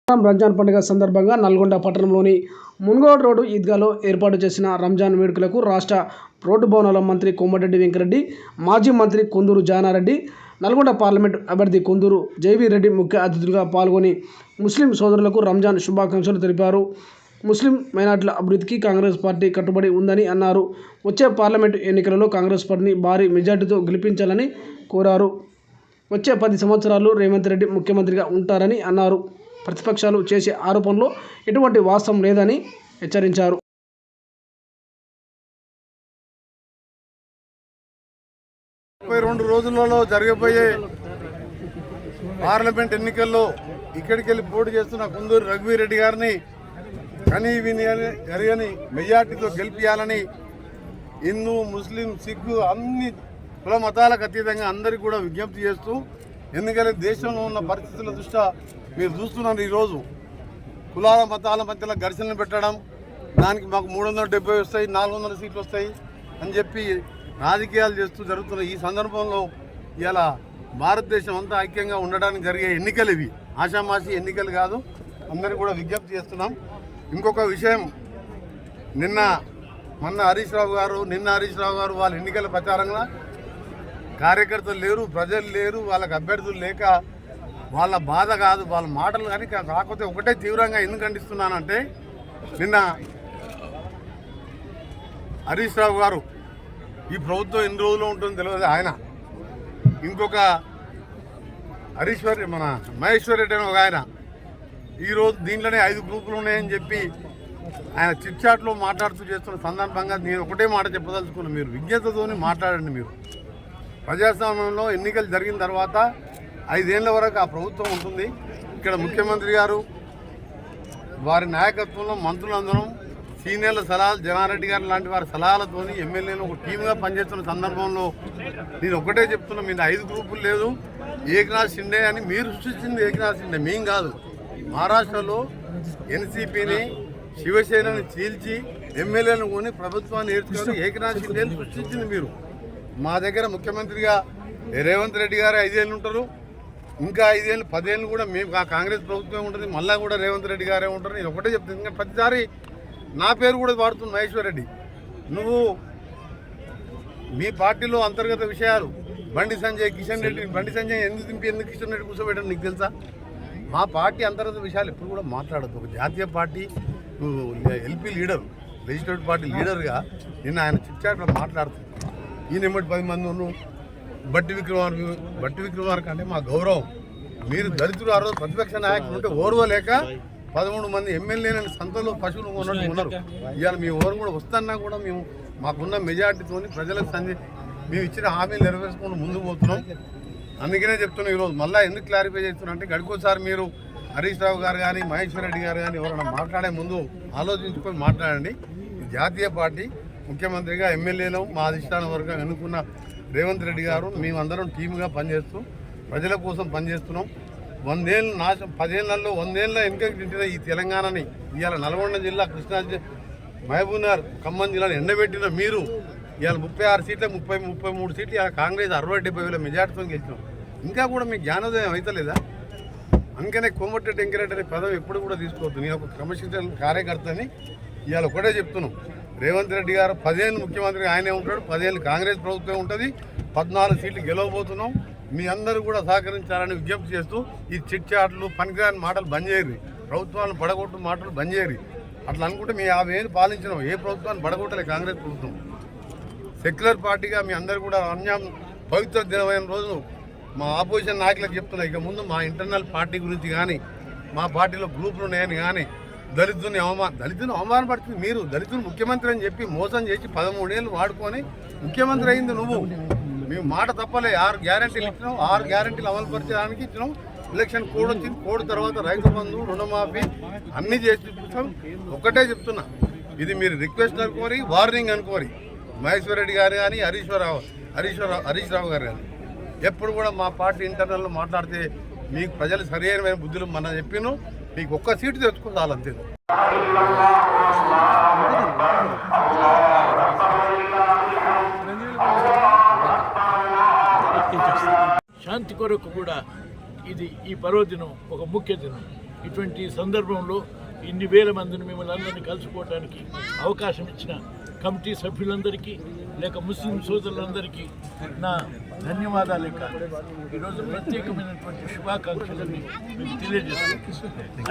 రంజాన్ పండుగ సందర్భంగా నల్గొండ పట్టణంలోని మున్గోడ్ రోడ్డు ఈద్గాలో ఏర్పాటు చేసిన రంజాన్ వేడుకలకు రాష్ట్ర రోడ్డు భవనాల మంత్రి కోమటిరెడ్డి వెంకటరెడ్డి, మాజీ మంత్రి కొందూరు జానారెడ్డి, నల్గొండ పార్లమెంటు అభ్యర్థి కొందూరు జైవీ రెడ్డి ముఖ్య అతిథులుగా పాల్గొని ముస్లిం సోదరులకు రంజాన్ శుభాకాంక్షలు తెలిపారు. ముస్లిం మైనార్టీల అభివృద్ధికి కాంగ్రెస్ పార్టీ కట్టుబడి ఉందని అన్నారు. వచ్చే పార్లమెంటు ఎన్నికలలో కాంగ్రెస్ పార్టీని భారీ మెజార్టీతో గెలిపించాలని కోరారు. వచ్చే 10 సంవత్సరాలు రేవంత్ రెడ్డి ముఖ్యమంత్రిగా ఉంటారని అన్నారు. ప్రతిపక్షాలు చేసే ఆరోపణలో ఎటువంటి వాస్తవం లేదని హెచ్చరించారు. రెండు రోజులలో జరగబోయే పార్లమెంట్ ఎన్నికల్లో ఇక్కడికి వెళ్ళి పోటీ చేస్తున్న కొందూరు రఘువీర్ రెడ్డి గారిని కనీ విని జరగని మెజార్టీతో గెలిపించాలని హిందూ, ముస్లిం, సిక్కు అన్ని కుల మతాలకు అతీతంగా అందరికీ కూడా విజ్ఞప్తి చేస్తూ, ఎందుకంటే దేశంలో ఉన్న పరిస్థితుల దృష్ట్యా మీరు చూస్తున్నారు ఈరోజు కులాల మతాల మధ్యలో ఘర్షణలు పెట్టడం, దానికి మాకు 370 వస్తాయి, 400 సీట్లు వస్తాయి అని చెప్పి రాజకీయాలు చేస్తూ జరుగుతున్న ఈ సందర్భంలో ఇలా భారతదేశం అంతా ఐక్యంగా ఉండడానికి జరిగే ఎన్నికలు ఇవి, ఆషామాషి ఎన్నికలు కాదు. అందరికీ కూడా విజ్ఞప్తి చేస్తున్నాం. ఇంకొక విషయం, మొన్న హరీష్ రావు గారు వాళ్ళ ఎన్నికల ప్రచారంగా కార్యకర్తలు లేరు, ప్రజలు లేరు, వాళ్ళకి అభ్యర్థులు లేక వాళ్ళ బాధ కాదు, వాళ్ళ మాటలు కానీ కాకపోతే ఒకటే తీవ్రంగా ఎందుకు ఖండిస్తున్నానంటే, నిన్న హరీష్ రావు గారు ఈ ప్రభుత్వం ఎన్ని రోజులు ఉంటుందో తెలియదు, ఆయన ఇంకొక మహేశ్వర్ రెడ్డి అని ఒక ఆయన ఈరోజు దీంట్లోనే 5 గ్రూపులు ఉన్నాయని చెప్పి ఆయన చిట్ చాట్లో మాట్లాడుతూ చేస్తున్న సందర్భంగా నేను ఒకటే మాట చెప్పదలుచుకున్నాను. మీరు విజ్ఞతతోని మాట్లాడండి. మీరు ప్రజాస్వామ్యంలో ఎన్నికలు జరిగిన తర్వాత 5 ఏళ్ల వరకు ఆ ప్రభుత్వం ఉంటుంది. ఇక్కడ ముఖ్యమంత్రి గారు వారి నాయకత్వంలో మంత్రులందరం సీనియర్ల సలహాలు, జనారెడ్డి గారు లాంటి వారి సలహాలతోని ఎమ్మెల్యేలు ఒక టీమ్గా పనిచేస్తున్న సందర్భంలో నేను ఒకటే చెప్తున్నా, మీరు 5 గ్రూపులు లేదు, ఏకనాథ్ షిండే అని మీరు సృష్టించింది ఏకనాథ్ షిండే, మేం కాదు. మహారాష్ట్రలో ఎన్సీపీని, శివసేనని చీల్చి ఎమ్మెల్యేలను కొని ప్రభుత్వాన్ని ఏర్చుకొని ఏకనాథ్ షిండేని సృష్టించింది మీరు. మా దగ్గర ముఖ్యమంత్రిగా రేవంత్ రెడ్డి గారు 5 ఏళ్ళు ఉంటారు, ఇంకా 5 ఏళ్ళు 10 ఏళ్ళు కూడా మేము కాంగ్రెస్ ప్రభుత్వమే ఉంటుంది, మళ్ళీ కూడా రేవంత్ రెడ్డి గారే ఉంటారు. నేను ఒకటే చెప్తాను, ఇంకా ప్రతిసారి నా పేరు కూడా వాడుతుంది మహేశ్వర్ రెడ్డి. నువ్వు మీ పార్టీలో అంతర్గత విషయాలు బండి సంజయ్, కిషన్ రెడ్డి, బండి సంజయ్ ఎందుకు దింపి ఎందుకు కిషన్ రెడ్డి కూర్చోబెట్టడం నీకు తెలుసా? మా పార్టీ అంతర్గత విషయాలు ఎప్పుడు కూడా మాట్లాడద్దు. ఒక జాతీయ పార్టీ, నువ్వు ఎల్పీ లీడర్, లెజిస్లేటివ్ పార్టీ లీడర్గా నిన్న ఆయన చిట్చాట్లో మాట్లాడుతుంది. ఈయన 10 మంది నువ్వు బట్టి విక్రమార్క అంటే మా గౌరవం. మీరు దళితులు ఆ రోజు ప్రతిపక్ష నాయకులు ఉంటే ఓర్వలేక 13 మంది ఎమ్మెల్యేలని సంతలో పశువులు ఉన్నట్టు ఉన్నారు. ఇవాళ మీ ఓరు కూడా వస్తున్నా కూడా మేము మాకున్న మెజార్టీతో ప్రజలకు మేము ఇచ్చిన హామీలు నెరవేర్చుకుంటూ ముందుకు పోతున్నాం. అందుకనే చెప్తున్నాం. ఈరోజు మళ్ళీ ఎందుకు క్లారిఫై చేస్తున్నా అంటే, గడికోసారి మీరు హరీష్ రావు గారు కానీ మహేశ్వర్ రెడ్డి గారు కానీ ఎవరైనా మాట్లాడే ముందు ఆలోచించుకొని మాట్లాడండి. జాతీయ పార్టీ ముఖ్యమంత్రిగా ఎమ్మెల్యేలు మా అధిష్టానం వర్గం ఎన్నుకున్న రేవంత్ రెడ్డి గారు మేమందరం టీమ్గా పనిచేస్తూ ప్రజల కోసం పనిచేస్తున్నాం. 100 ఏళ్ళు 10 ఏళ్లలో 100 ఏళ్ళ వెనుకకి తింటున్న ఈ తెలంగాణని ఇవాళ నల్గొండ జిల్లా, కృష్ణా, మహబూబ్నగర్, ఖమ్మం జిల్లాను ఎండబెట్టిన మీరు ఇవాళ 36 సీట్ల 33 సీట్లు ఇవాళ కాంగ్రెస్ 60-70 వేల మెజార్టీతో గెలిచినాం. ఇంకా కూడా మీకు జ్ఞానోదయం అవుతలేదా? అందుకనే కోమటిరెడ్డి వెంకటరెడ్డి అనే పదం ఎప్పుడు కూడా తీసుకోవద్దు. నేను ఒక క్రమశిక్షణ కార్యకర్తని ఇవాళ ఒకటే చెప్తున్నాం. రేవంత్ రెడ్డి గారు 10 ఏళ్ళు ముఖ్యమంత్రి ఆయనే ఉంటాడు, 10 ఏళ్ళు కాంగ్రెస్ ప్రభుత్వం ఉంటుంది, 14 సీట్లు గెలవబోతున్నాం. మీ అందరూ కూడా సహకరించాలని విజ్ఞప్తి చేస్తూ ఈ చిట్ చాట్లు, పనికిరాని మాటలు బంద్ చేయరు, ప్రభుత్వాన్ని పడగొట్టు మాటలు బంద్ చేయరు. అట్లా అనుకుంటే మీ 50 ఏళ్ళు పాలించినాం, ఏ ప్రభుత్వాన్ని పడగొట్టలే కాంగ్రెస్ ప్రభుత్వం. సెక్యులర్ పార్టీగా మీ అందరూ కూడా పవిత్ర దినమైన రోజు మా ఆపోజిషన్ నాయకులకు చెప్తున్నా, ఇక ముందు మా ఇంటర్నల్ పార్టీ గురించి కానీ, మా పార్టీలో గ్రూపులు ఉన్నాయని కానీ, దళితుని అవమానపడుతుంది మీరు. దళితులు ముఖ్యమంత్రి అని చెప్పి మోసం చేసి 13 ఏళ్ళు వాడుకొని ముఖ్యమంత్రి అయింది నువ్వు. మేము మాట తప్పలే, 6 గ్యారెంటీలు ఇచ్చినాం, 6 గ్యారెంటీలు అమలు పరిచడానికి ఇచ్చినాం. ఎలక్షన్ కోడ్ వచ్చింది, కోడ్ తర్వాత రైతు బంధు, రుణమాఫీ అన్నీ చేసి చూపించాం. ఒకటే చెప్తున్నా, ఇది మీరు రిక్వెస్ట్ అనుకోరి, వార్నింగ్ అనుకోరి. మహేశ్వర్ రెడ్డి గారు కానీ, హరీష్ రావు గారు కానీ ఎప్పుడు కూడా మా పార్టీ ఇంటర్నల్లో మాట్లాడితే మీకు ప్రజలు సరైన బుద్ధులు మనం చెప్పిను, మీకు ఒక్క సీటు తెచ్చుకో చాలంతే. శాంతి కొరకు కూడా ఇది ఈ పర్వదినం ఒక ముఖ్య దినం. ఇటువంటి సందర్భంలో ఇన్ని వేల మందిని మిమ్మల్ని అందరినీ కలుసుకోవడానికి అవకాశం ఇచ్చిన కమిటీ సభ్యులందరికీ లేక ముస్లిం సోదరులందరికీ నా ధన్యవాదాలే కాదు ఈరోజు ప్రత్యేకమైనటువంటి శుభాకాంక్షలని మీకు తెలియజేస్తున్నాను.